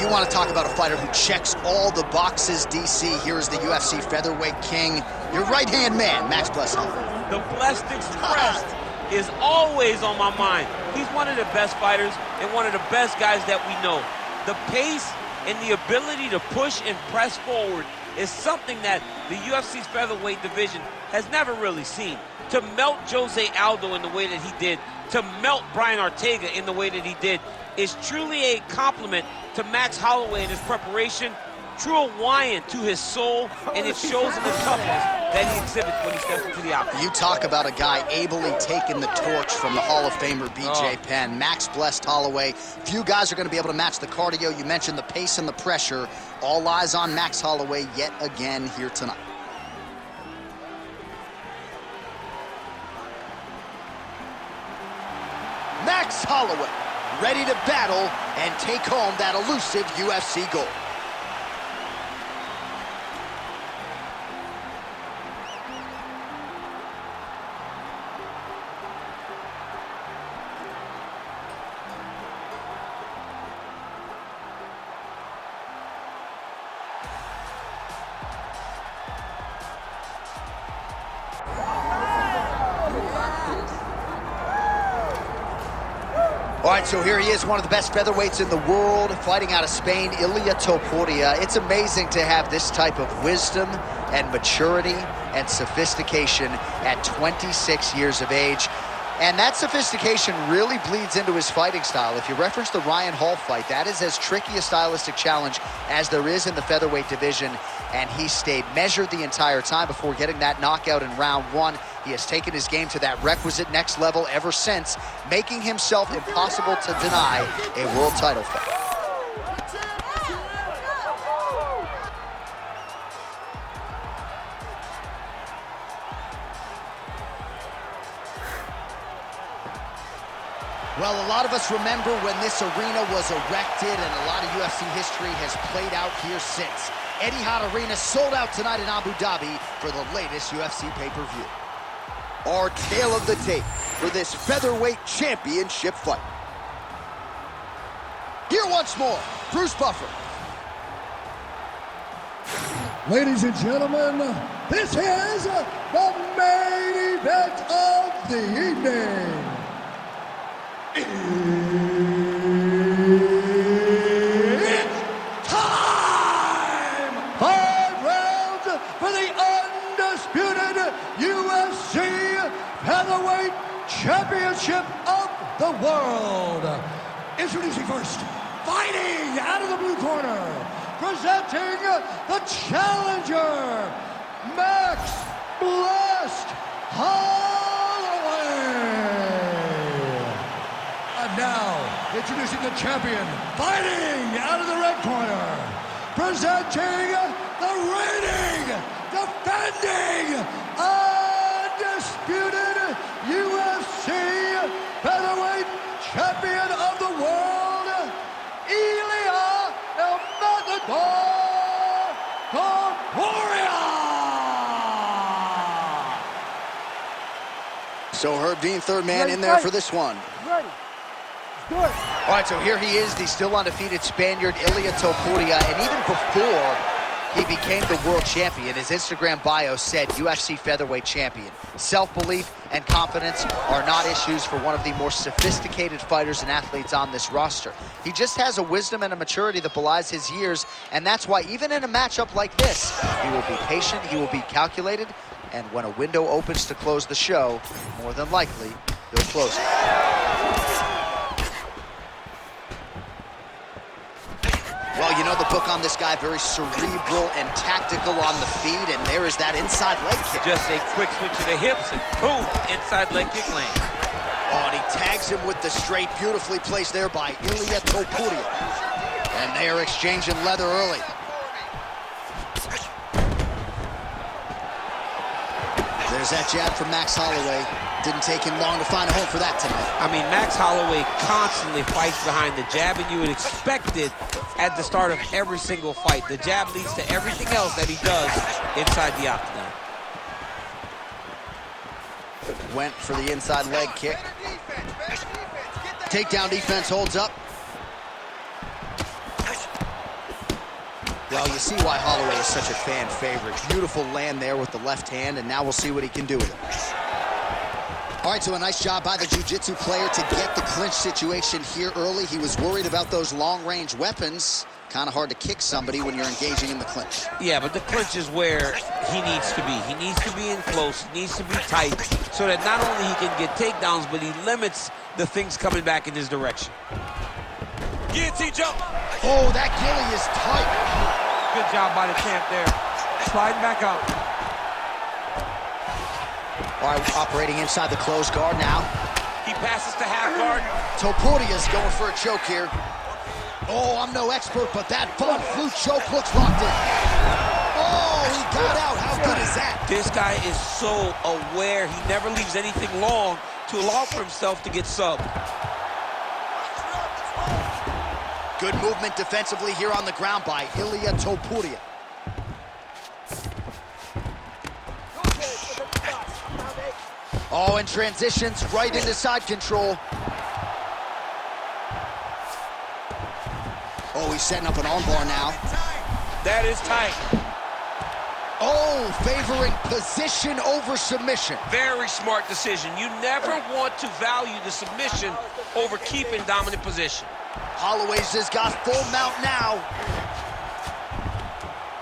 you want to talk about a fighter who checks all the boxes, DC. Here is the UFC featherweight king, your right-hand man, Max Bless Holloway. The Blessed Expressed is always on my mind. He's one of the best fighters and one of the best guys that we know. The pace and the ability to push and press forward is something that the UFC's featherweight division has never really seen. To melt Jose Aldo in the way that he did, to melt Brian Ortega in the way that he did, is truly a compliment to Max Holloway in his preparation, true Hawaiian to his soul, and it shows in the toughness that he exhibits when he steps into the octagon. You talk about a guy ably taking the torch from the Hall of Famer BJ Penn. Max Blessed Holloway. Few guys are going to be able to match the cardio. You mentioned the pace and the pressure. All eyes on Max Holloway yet again here tonight. Max Holloway, ready to battle and take home that elusive UFC gold. All right, so here he is, one of the best featherweights in the world, fighting out of Spain, Illia Topuria. It's amazing to have this type of wisdom and maturity and sophistication at 26 years of age. And that sophistication really bleeds into his fighting style. If you reference the Ryan Hall fight, that is as tricky a stylistic challenge as there is in the featherweight division. And he stayed measured the entire time before getting that knockout in round one. He has taken his game to that requisite next level ever since, making himself impossible to deny a world title fight. Well, a lot of us remember when this arena was erected, and a lot of UFC history has played out here since. Etihad Arena sold out tonight in Abu Dhabi for the latest UFC pay-per-view. Our tale of the tape for this featherweight championship fight. Here once more, Bruce Buffer. Ladies and gentlemen, this is the main event of the evening. It's time! 5 rounds for the undisputed UFC Featherweight Championship of the World. Introducing first, fighting out of the blue corner, presenting the challenger, Max Blessed Holloway. And now, introducing the champion, fighting out of the red corner, presenting the reigning, defending, undisputed UFC Featherweight Champion of the World, Illia Topuria. So Herb Dean, third man in there for this one. Ready. Let's do it. All right, so here he is, the still undefeated Spaniard, Illia Topuria, and even before he became the world champion, his Instagram bio said UFC featherweight champion. Self-belief and confidence are not issues for one of the more sophisticated fighters and athletes on this roster. He just has a wisdom and a maturity that belies his years, and that's why even in a matchup like this, he will be patient, he will be calculated, and when a window opens to close the show, more than likely, he'll close it. Well, you know the book on this guy, very cerebral and tactical on the feet, and there is that inside leg kick. Just a quick switch of the hips, and boom, inside leg kick lands. Oh, and he tags him with the straight, beautifully placed there by Illia Topuria. And they are exchanging leather early. There's that jab from Max Holloway. Didn't take him long to find a home for that tonight. I mean, Max Holloway constantly fights behind the jab, and you would expect it at the start of every single fight. The jab leads to everything else that he does inside the octagon. Went for the inside leg kick. Takedown defense holds up. Well, you see why Holloway is such a fan favorite. Beautiful land there with the left hand, and now we'll see what he can do with it. All right, so a nice job by the jiu-jitsu player to get the clinch situation here early. He was worried about those long-range weapons. Kind of hard to kick somebody when you're engaging in the clinch. Yeah, but the clinch is where he needs to be. He needs to be in close, he needs to be tight, so that not only he can get takedowns, but he limits the things coming back in his direction. Guillotine jump. Oh, that ghillie is tight. Good job by the champ there. Sliding back up. All right, operating inside the closed guard now. He passes to half guard. Topuria's going for a choke here. Oh, I'm no expert, but that Von Flute choke looks locked in. Oh, he got out. How good is that? This guy is so aware. He never leaves anything long to allow for himself to get subbed. Good movement defensively here on the ground by Ilya Topuria. Oh, and transitions right into side control. Oh, he's setting up an armbar now. That is tight. Oh, favoring position over submission. Very smart decision. You never want to value the submission over keeping dominant position. Holloway's just got full mount now.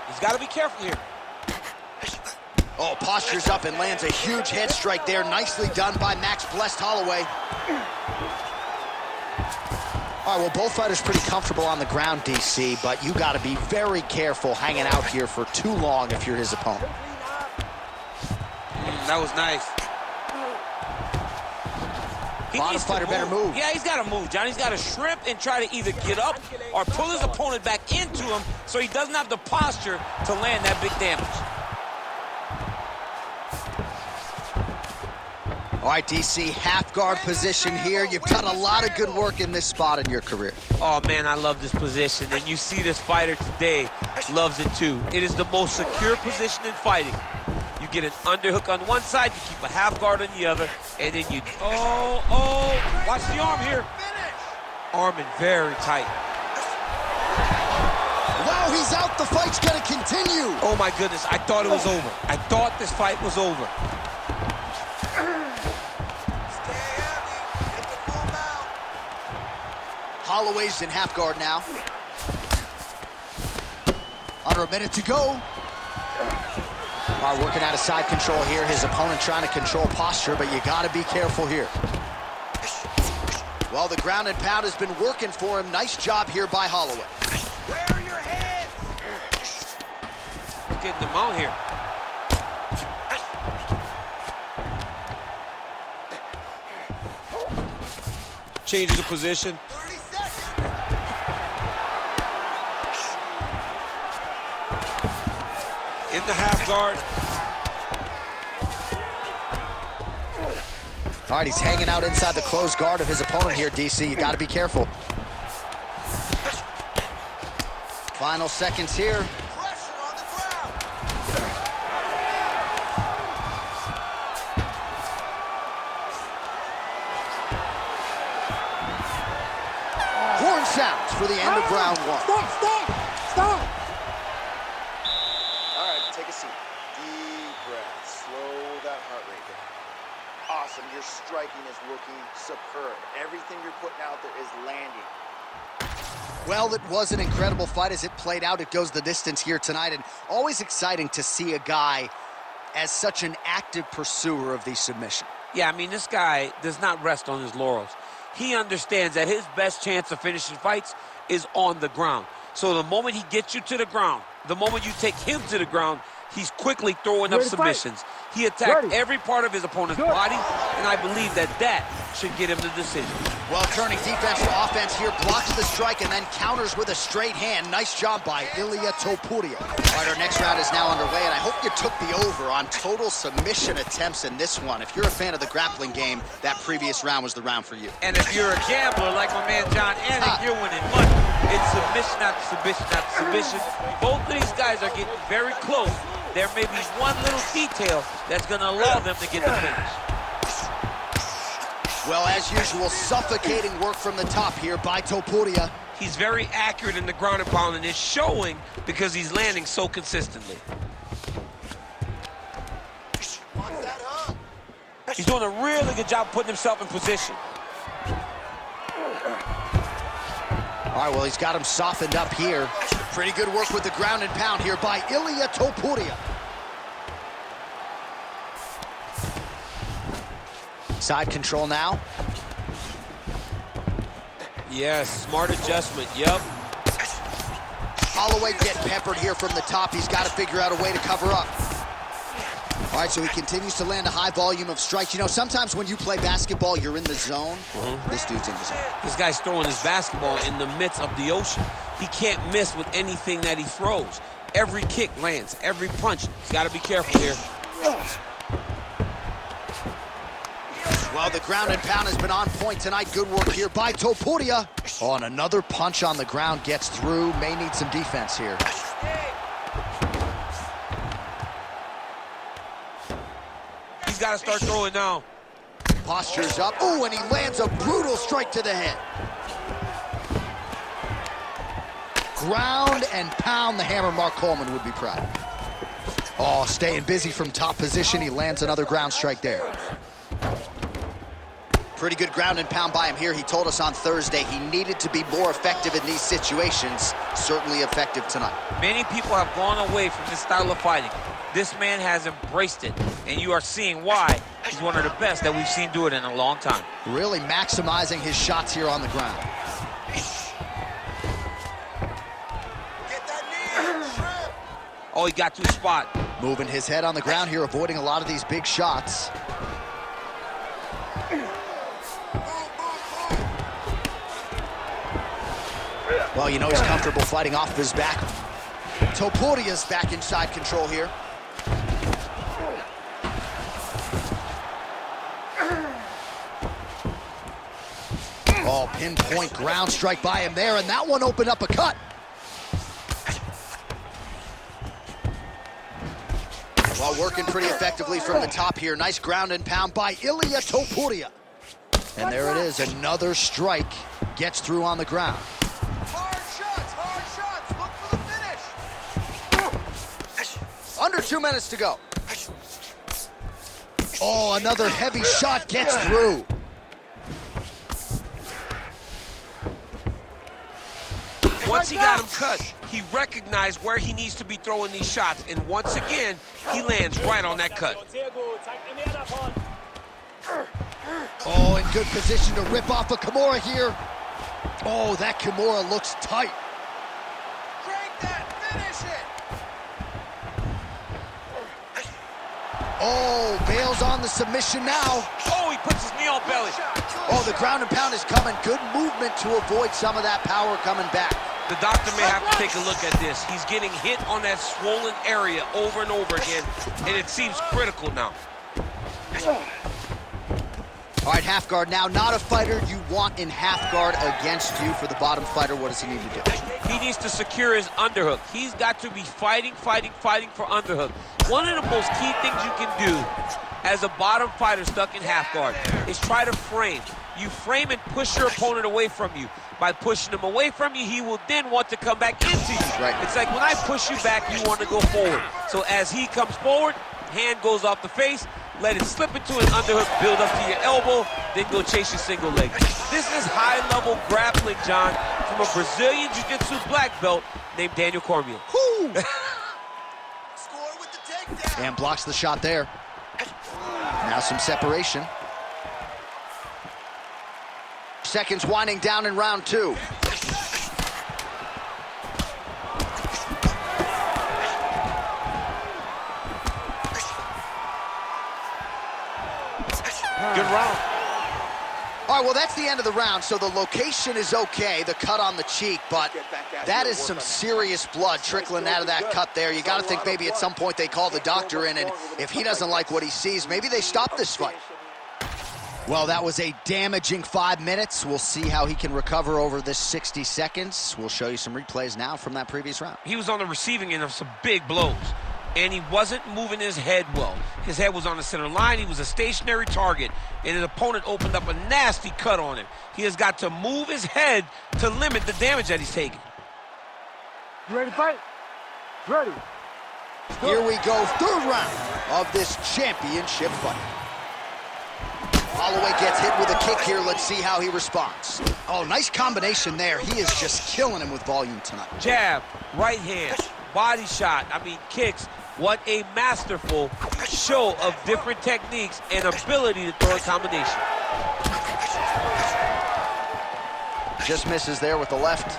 He's got to be careful here. Oh, postures up and lands a huge head strike there. Nicely done by Max Blessed Holloway. All right, well, both fighters pretty comfortable on the ground, DC, but you got to be very careful hanging out here for too long if you're his opponent. That was nice. A lot of fighter better move. Yeah, he's got to move, John. He's got to shrimp and try to either get up or pull his opponent back into him so he doesn't have the posture to land that big damage. All right, DC, half guard position here. You've done a lot of good work in this spot in your career. Oh, man, I love this position, and you see this fighter today loves it too. It is the most secure position in fighting. You get an underhook on one side, you keep a half guard on the other, and then you, watch the arm here. Arm in very tight. Wow, he's out. The fight's gonna continue. Oh my goodness, I thought it was over. I thought this fight was over. Holloway's in half guard now. Under a minute to go. All right, working out of side control here. His opponent trying to control posture, but you got to be careful here. Well, the ground and pound has been working for him. Nice job here by Holloway. Where are your hands? He's getting them out here. Changes the position. In the half guard. All right, he's hanging out inside the closed guard of his opponent here, DC. You got to be careful. Final seconds here. Pressure on the ground. Horn sounds for the end of round one. Stop! All right, take a seat. Deep breath. Slow that heart rate down. Awesome. Your striking is looking superb. Everything you're putting out there is landing. Well, it was an incredible fight as it played out. It goes the distance here tonight, and always exciting to see a guy as such an active pursuer of these submissions. Yeah, I mean, this guy does not rest on his laurels. He understands that his best chance of finishing fights is on the ground. So the moment he gets you to the ground, the moment you take him to the ground, he's quickly throwing up submissions. He attacked every part of his opponent's body, and I believe that should get him the decision. Well, turning defense to offense here, blocks the strike and then counters with a straight hand. Nice job by Ilya Topuria. All right, our next round is now underway, and I hope you took the over on total submission attempts in this one. If you're a fan of the grappling game, that previous round was the round for you. And if you're a gambler like my man John Anik, you're winning money. It's submission after submission after submission. Both of these guys are getting very close. There may be one little detail that's going to allow them to get the finish. Well, as usual, suffocating work from the top here by Topuria. He's very accurate in the ground and pound, and it's showing because he's landing so consistently. He's doing a really good job putting himself in position. All right, well, he's got him softened up here. Pretty good work with the ground and pound here by Illia Topuria. Side control now. Yes, smart adjustment, yep. Holloway getting peppered here from the top. He's got to figure out a way to cover up. All right, so he continues to land a high volume of strikes. You know, sometimes when you play basketball, you're in the zone. This dude's in the zone. This guy's throwing his basketball in the midst of the ocean. He can't miss with anything that he throws. Every kick lands, every punch. He's got to be careful here. Well, the ground and pound has been on point tonight. Good work here by Topuria. Oh, and another punch on the ground gets through. May need some defense here. He's got to start throwing now. Posture's up. Oh, and he lands a brutal strike to the head. Ground and pound. The hammer, Mark Coleman would be proud. Oh, staying busy from top position. He lands another ground strike there. Pretty good ground and pound by him here. He told us on Thursday he needed to be more effective in these situations. Certainly effective tonight. Many people have gone away from this style of fighting. This man has embraced it, and you are seeing why he's one of the best that we've seen do it in a long time. Really maximizing his shots here on the ground. Oh, he got to his spot. Moving his head on the ground here, avoiding a lot of these big shots. Well, you know he's comfortable fighting off his back. Topuria's back inside control here. Oh, pinpoint ground strike by him there, and that one opened up a cut. Well, working pretty effectively from the top here. Nice ground and pound by Illia Topuria. And there it is, another strike gets through on the ground. Hard shots, look for the finish. Under 2 minutes to go. Oh, another heavy shot gets through. Once he got him cut, he recognized where he needs to be throwing these shots, and once again, he lands right on that cut. Oh, in good position to rip off a Kimura here. Oh, that Kimura looks tight. Crank that, finish it. Oh, bails on the submission now. Oh, he puts his knee on belly. Oh, the ground and pound is coming. Good movement to avoid some of that power coming back. The doctor may have to take a look at this. He's getting hit on that swollen area over and over again, and it seems critical now. All right, half guard now. Not a fighter you want in half guard against you. For the bottom fighter, what does he need to do? He needs to secure his underhook. He's got to be fighting for underhook. One of the most key things you can do as a bottom fighter stuck in half guard is try to frame. You frame and push your opponent away from you. By pushing him away from you, he will then want to come back into you. Right. It's like when I push you back, you want to go forward. So as he comes forward, hand goes off the face, let it slip into an underhook, build up to your elbow, then go chase your single leg. This is high-level grappling, John, from a Brazilian Jiu-Jitsu black belt named Daniel Cormier. Woo! Score with the takedown. And blocks the shot there. Now some separation. Seconds winding down in round two. Good round. All right, well, that's the end of the round, so the location is okay, the cut on the cheek, but that is some serious blood trickling out of that cut there. You got to think maybe at some point they call the doctor in, and if he doesn't like what he sees, maybe they stop this fight. Well, that was a damaging 5 minutes. We'll see how he can recover over this 60 seconds. We'll show you some replays now from that previous round. He was on the receiving end of some big blows. and he wasn't moving his head well. His head was on the center line. He was a stationary target, and his opponent opened up a nasty cut on him. He has got to move his head to limit the damage that he's taking. You ready to fight? Ready. Here we go, third round of this championship fight. Holloway gets hit with a kick here. Let's see how he responds. Oh, nice combination there. He is just killing him with volume tonight. Jab, right hand, body shot, kicks. What a masterful show of different techniques and ability to throw a combination. Just misses there with the left.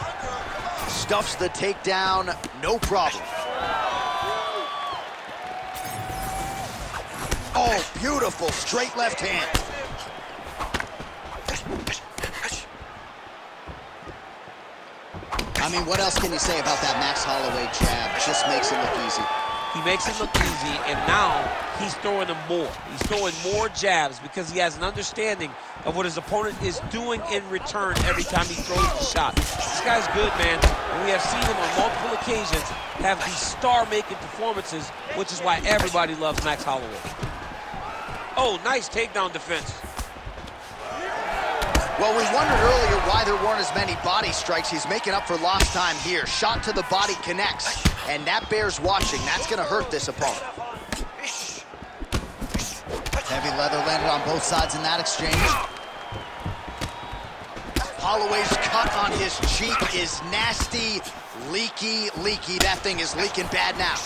Stuffs the takedown, no problem. Oh, beautiful straight left hand. I mean, what else can you say about that Max Holloway jab? Just makes it look easy. He makes it look easy, and now he's throwing them more. He's throwing more jabs because he has an understanding of what his opponent is doing in return every time he throws the shot. This guy's good, man, and we have seen him on multiple occasions have these star-making performances, which is why everybody loves Max Holloway. Oh, nice takedown defense. Well, we wondered earlier why there weren't as many body strikes. He's making up for lost time here. Shot to the body connects, and that bears watching. That's going to hurt this opponent. Heavy leather landed on both sides in that exchange. Holloway's cut on his cheek is nasty, leaky. That thing is leaking bad now.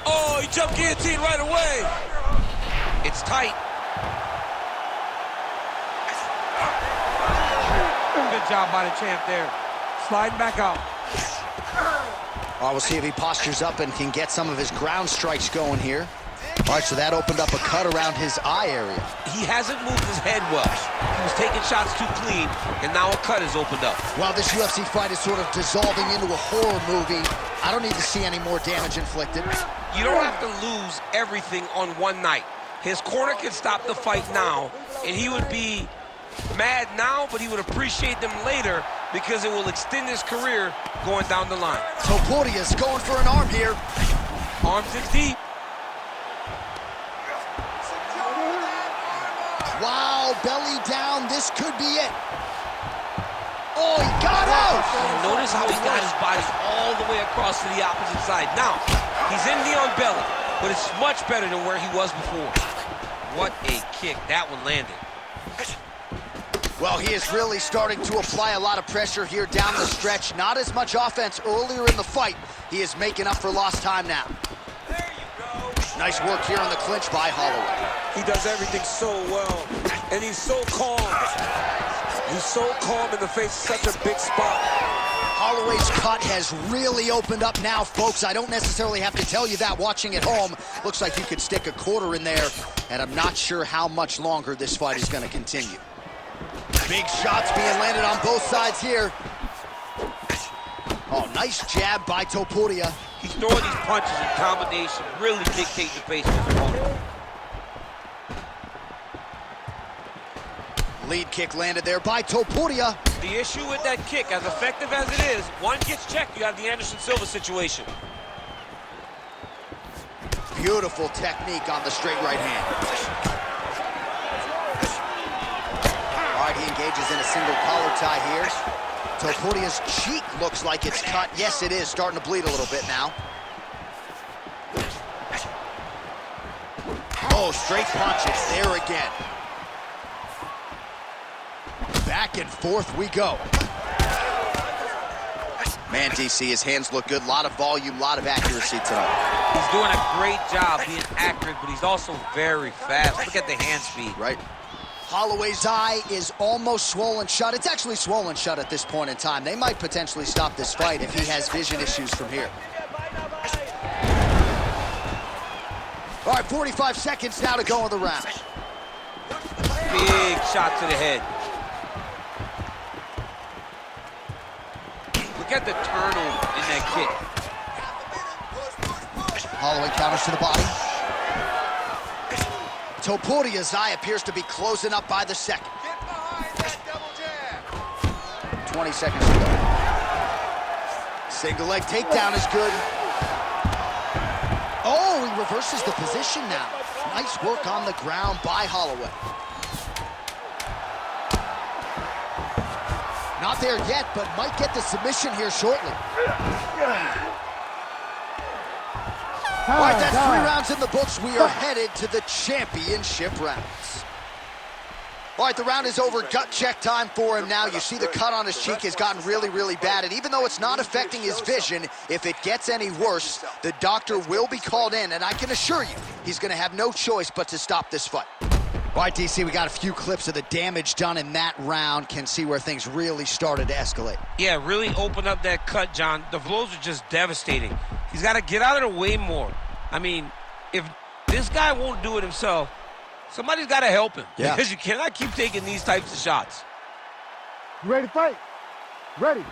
Oh, he jumped guillotine right away. It's tight. Good job by the champ there. Sliding back out. All right, we'll see if he postures up and can get some of his ground strikes going here. All right, so that opened up a cut around his eye area. He hasn't moved his head well. He was taking shots too clean, and now a cut has opened up. While this UFC fight is sort of dissolving into a horror movie, I don't need to see any more damage inflicted. You don't have to lose everything on one night. His corner can stop the fight now, and he would be mad now, but he would appreciate them later because it will extend his career going down the line. Topuria's going for an arm here. Arms in deep. Wow, belly down. This could be it. Oh, he got out. And notice how he got his body all the way across to the opposite side. Now, he's in the on belly, but it's much better than where he was before. What a kick. That one landed. Well, he is really starting to apply a lot of pressure here down the stretch. Not as much offense earlier in the fight. He is making up for lost time now. There you go. Nice work here on the clinch by Holloway. He does everything so well, and he's so calm. He's so calm in the face of such a big spot. Holloway's cut has really opened up now, folks. I don't necessarily have to tell you that watching at home. Looks like you could stick a quarter in there, and I'm not sure how much longer this fight is going to continue. Big shots being landed on both sides here. Oh, nice jab by Topuria. He's throwing these punches in combination, really dictate the pace of his opponent. Lead kick landed there by Topuria. The issue with that kick, as effective as it is, one gets checked, you have the Anderson Silva situation. Beautiful technique on the straight right hand. All right, he engages in a single collar tie here. Topuria's cheek looks like it's cut. Yes, it is, starting to bleed a little bit now. Oh, straight punches there again. Back and forth we go. Man, DC, his hands look good. A lot of volume, a lot of accuracy tonight. He's doing a great job being accurate, but he's also very fast. Look at the hand speed. Right. Holloway's eye is almost swollen shut. It's actually swollen shut at this point in time. They might potentially stop this fight if he has vision issues from here. All right, 45 seconds now to go in the round. Big shot to the head. Look at the turnover in that kick. Holloway counters to the body. Topuria's eye appears to be closing up by the second. Get behind that double jab. 20 seconds to go. Single leg takedown is good. Oh, he reverses the position now. Nice work on the ground by Holloway. Not there yet, but might get the submission here shortly. All right, that's 3 rounds in the books. We are headed to the championship rounds. All right, the round is over. Gut check time for him now. You see the cut on his cheek has gotten really, really bad. And even though it's not affecting his vision, if it gets any worse, the doctor will be called in. And I can assure you, he's going to have no choice but to stop this fight. All right, DC, we got a few clips of the damage done in that round. Can see where things really started to escalate. Yeah, really opened up that cut, John. The blows are just devastating. He's got to get out of the way more. I mean, if this guy won't do it himself, somebody's got to help him. Yeah. Because you cannot keep taking these types of shots. You ready to fight? Ready.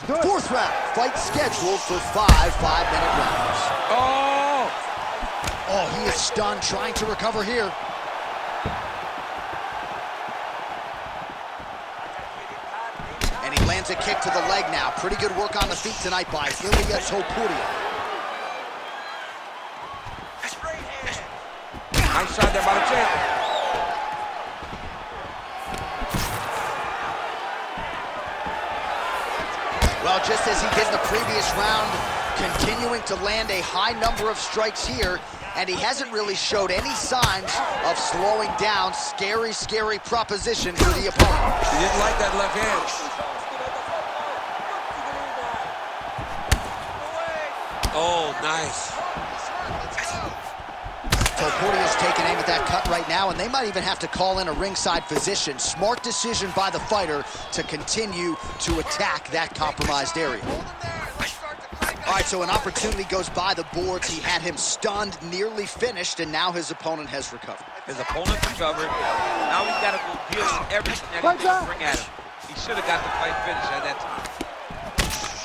Let's do it. 4th round, fight scheduled for 5 5-minute rounds. Oh, he is stunned, trying to recover here. And he lands a kick to the leg now. Pretty good work on the feet tonight by Illia Topuria. Nice shot there by the champ. Well, just as he did in the previous round, continuing to land a high number of strikes here, and he hasn't really showed any signs of slowing down. Scary, scary proposition for the opponent. He didn't like that left hand. Oh, nice. Topuria's taking aim at that cut right now, and they might even have to call in a ringside physician. Smart decision by the fighter to continue to attack that compromised area. All right, so an opportunity goes by the boards. He had him stunned, nearly finished, and now his opponent has recovered. His opponent recovered. Now he's got to go deal with everything that he's going to bring at him. He should have got the fight finished at that time.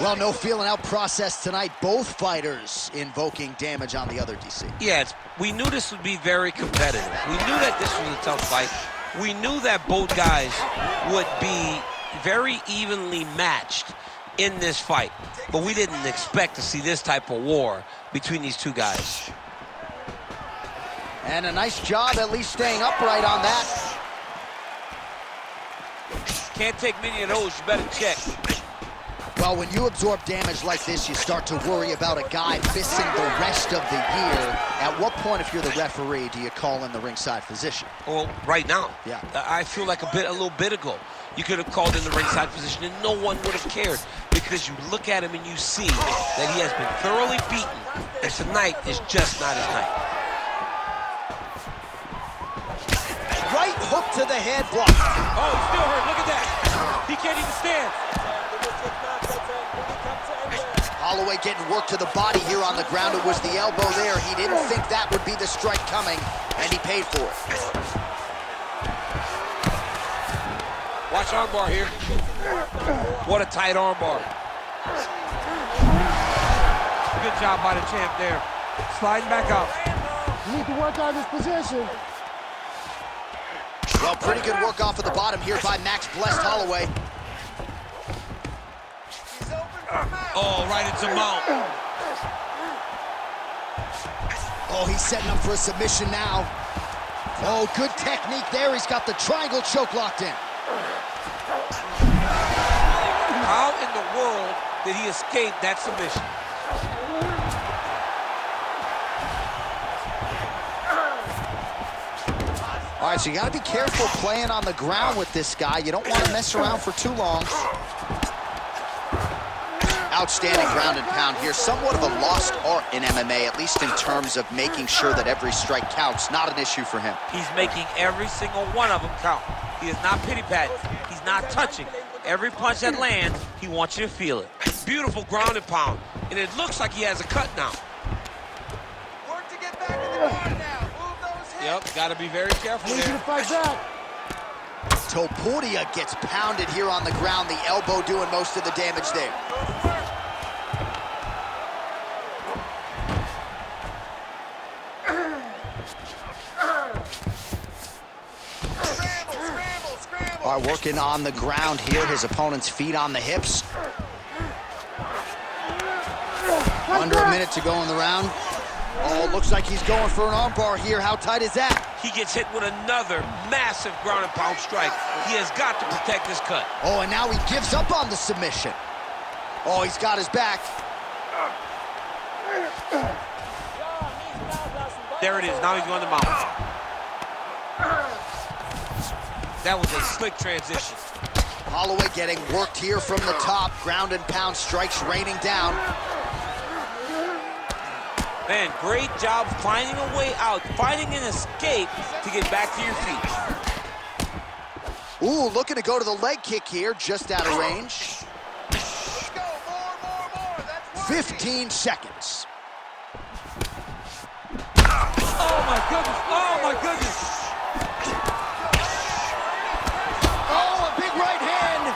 Well, no feeling out process tonight. Both fighters invoking damage on the other, DC. Yeah, we knew this would be very competitive. We knew that this was a tough fight. We knew that both guys would be very evenly matched in this fight. But we didn't expect to see this type of war between these two guys. And a nice job at least staying upright on that. Can't take many of those. You better check. Well, when you absorb damage like this, you start to worry about a guy missing the rest of the year. At what point, if you're the referee, do you call in the ringside physician? Well, right now. Yeah. I feel like a little bit ago, you could have called in the ringside physician and no one would have cared, because you look at him and you see that he has been thoroughly beaten, and tonight is just not his night. Right hook to the head, block. Oh, he's still hurt. Look at that. He can't even stand. Holloway getting work to the body here on the ground. It was the elbow there. He didn't think that would be the strike coming, and he paid for it. Watch armbar here. What a tight armbar. Good job by the champ there. Sliding back out. You need to work on this position. Well, pretty good work off of the bottom here by Max Blessed Holloway. Oh, right into mount. Oh, he's setting up for a submission now. Oh, good technique there. He's got the triangle choke locked in. How in the world did he escape that submission? All right, so you got to be careful playing on the ground with this guy. You don't want to mess around for too long. Outstanding ground and pound here. Somewhat of a lost art in MMA, at least in terms of making sure that every strike counts. Not an issue for him. He's making every single one of them count. He is not pity-patting. He's not touching. Every punch that lands, he wants you to feel it. Beautiful ground and pound. And it looks like he has a cut now. Work to get back in the car now. Move those hips. Yep, got to be very careful I need you to there. fight back. Topuria gets pounded here on the ground. The elbow doing most of the damage there. Are working on the ground here. His opponent's feet on the hips. Under a minute to go in the round. Oh, looks like he's going for an armbar here. How tight is that? He gets hit with another massive ground and pound strike. He has got to protect his cut. Oh, and now he gives up on the submission. Oh, he's got his back. There it is. Now he's going to mount. That was a slick transition. Holloway getting worked here from the top. Ground and pound strikes raining down. Man, great job finding a way out, finding an escape to get back to your feet. Ooh, looking to go to the leg kick here, just out of range. Let's go, more. That's 15 seconds. Oh my goodness! Oh my goodness! Oh, a big right hand.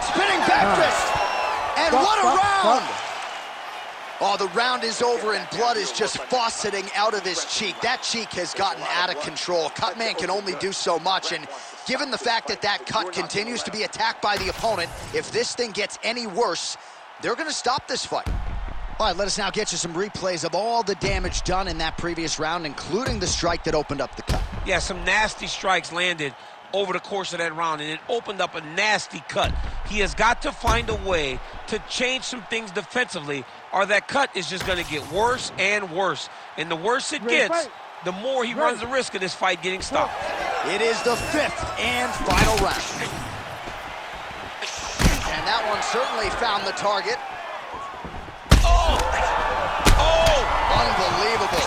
Spinning back fist. And what a round! Oh, the round is over and blood is just fauceting out of his cheek. That cheek has gotten out of control. Cutman can only do so much, and given the fact that that cut continues to be attacked by the opponent, if this thing gets any worse, they're going to stop this fight. All right, let us now get you some replays of all the damage done in that previous round, including the strike that opened up the cut. Yeah, some nasty strikes landed over the course of that round, and it opened up a nasty cut. He has got to find a way to change some things defensively, or that cut is just going to get worse and worse. And the worse it gets, the more he runs the risk of this fight getting stopped. It is the 5th and final round. And that one certainly found the target. Oh! Unbelievable.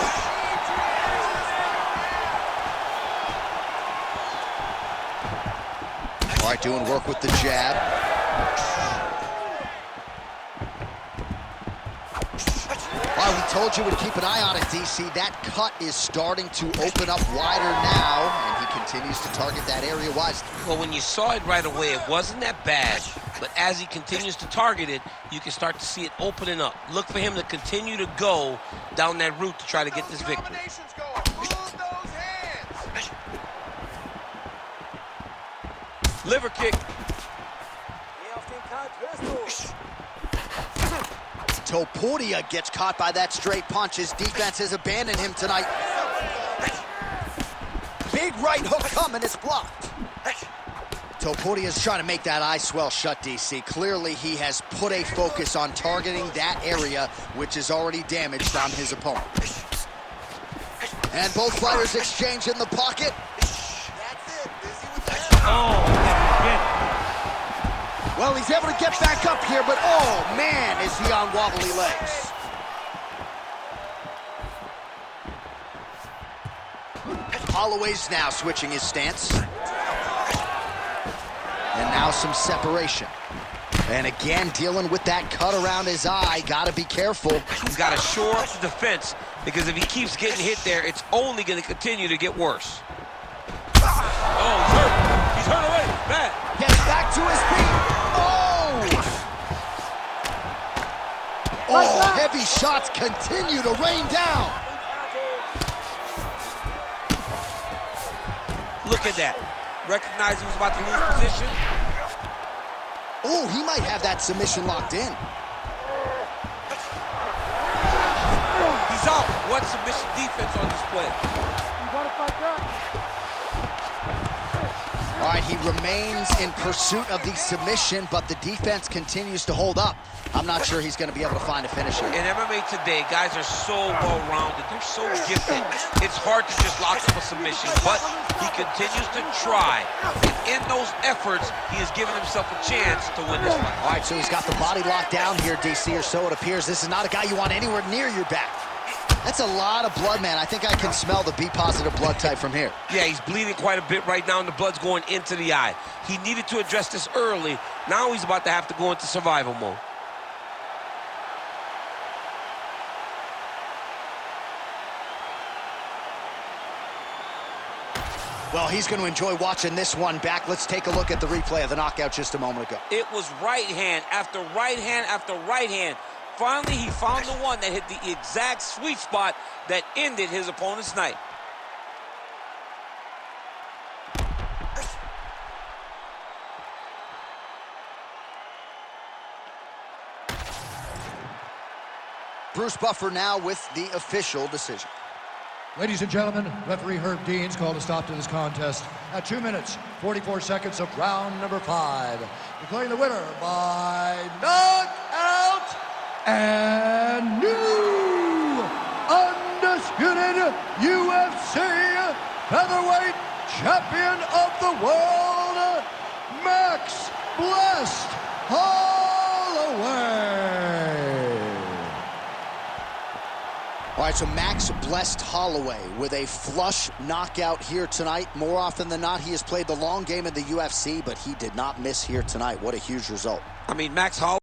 All right, doing work with the jab. All right, we told you we'd keep an eye on it, DC. That cut is starting to open up wider now, and he continues to target that area wisely. Well, when you saw it right away, it wasn't that bad. But as he continues to target it, you can start to see it opening up. Look for him to continue to go down that route to try to get this victory. Move those hands. Liver kick. Topuria gets caught by that straight punch. His defense has abandoned him tonight. Big right hook coming, it's blocked. Topuria's trying to make that eye swell shut, DC. Clearly, he has put a focus on targeting that area, which is already damaged on his opponent. And both fighters exchange in the pocket. Well, he's able to get back up here, but oh man, is he on wobbly legs. Holloway's now switching his stance. And now some separation. And again, dealing with that cut around his eye. Gotta be careful. He's got to shore up the defense, because if he keeps getting hit there, it's only going to continue to get worse. Oh, he's hurt. He's hurt already. Bad. Gets back to his feet. Oh, heavy shots continue to rain down. Look at that. Recognized he was about to lose position. Oh, he might have that submission locked in. He's out. What submission defense on display? All right, he remains in pursuit of the submission, but the defense continues to hold up. I'm not sure he's going to be able to find a finisher. In MMA today, guys are so well-rounded. They're so gifted. It's hard to just lock up a submission, but he continues to try. And in those efforts, he has given himself a chance to win this fight. All right, so he's got the body locked down here, DC, or so it appears. This is not a guy you want anywhere near your back. That's a lot of blood, man. I think I can smell the B-positive blood type from here. Yeah, he's bleeding quite a bit right now, and the blood's going into the eye. He needed to address this early. Now he's about to have to go into survival mode. Well, he's going to enjoy watching this one back. Let's take a look at the replay of the knockout just a moment ago. It was right hand after right hand after right hand. Finally, he found the one that hit the exact sweet spot that ended his opponent's night. Bruce Buffer now with the official decision. Ladies and gentlemen, referee Herb Dean's called a stop to this contest at 2 minutes, 44 seconds of round number 5. Declaring the winner by knockout and new undisputed UFC featherweight champion of the world, Max Blessed Holloway. All right, so Max Blessed Holloway with a flush knockout here tonight. More often than not, he has played the long game in the UFC, but he did not miss here tonight. What a huge result. I mean, Max Holloway